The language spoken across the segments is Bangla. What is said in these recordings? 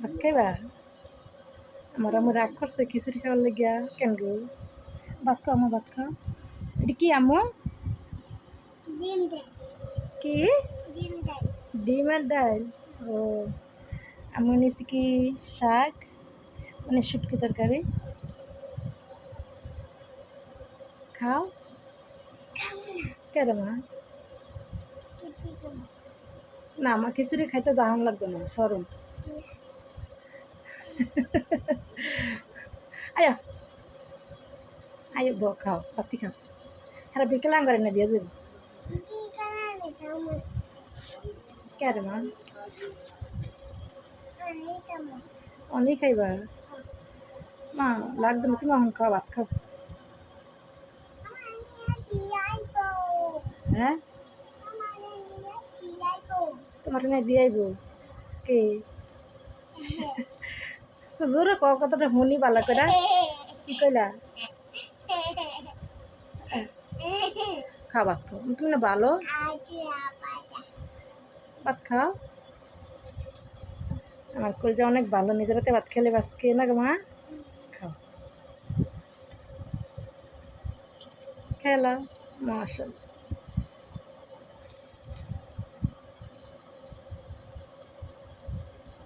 ভাত খাইবা? আমার আম্মু রাগ করছে খিচুড়ি খাওয়ার লেগিয়া কেন গো? ভাত খাও আম্মু, ভাত খাও। এটা কি আম্মু? ডিম দেয়। কি? ডিম দেয়। ডিমের ডাল। ও আম্মু নিয়েছি কি শাক, মানে শুটকি তরকারি। খাও। খাবো না। কেন মা? কিছু খাবো না আমার খিচুড়ি খাইতে দারুণ লাগবে না, সরম। আয়া আয় খাও, পাতি খাও। হ্যাঁ বিকেলে আঙ্গারে না দিয়ে দেবো। বিকালে আমি খাবো। কেন মা? আমি খাবো। অনেক খাইবা? মা লাগবে না, তুমি এখন খাও, ভাত খাও। আমার দিয়ে আইবো। হ্যাঁ আমার দিয়ে আইবো। তোমার না দিয়ে আইব কে? তো জোরে কও, কতটা শুনি বালা করে। কি কইলা? খাও ভাত খাও, তুমি না ভালো। ভাত খাও। আমার কলজা অনেক ভালো, নিজের হাতে ভাত খেলে বাস কে না গো মা। খাও, খেলা মাশাআল্লাহ।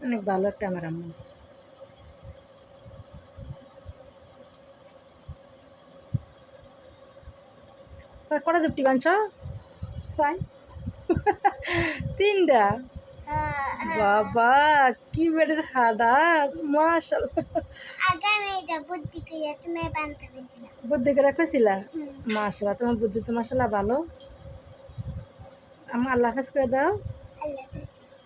অনেক ভালো একটা আমার আম্মু। স্যার কটা জুটি বানছ? সাই তিনটা। বাবা কি বেডের হাডা, মাশাআল্লাহ। আগামীটা বুদ্ধি করে তুমি বানতে গেছিলাম। বুদ্ধি করে রাখছিলা? মাশাআল্লাহ, তোমার বুদ্ধি তো মাশাআল্লাহ ভালো। আমার আল্লাহ হাফেজ করে দাও। আল্লাহ হাফেজ।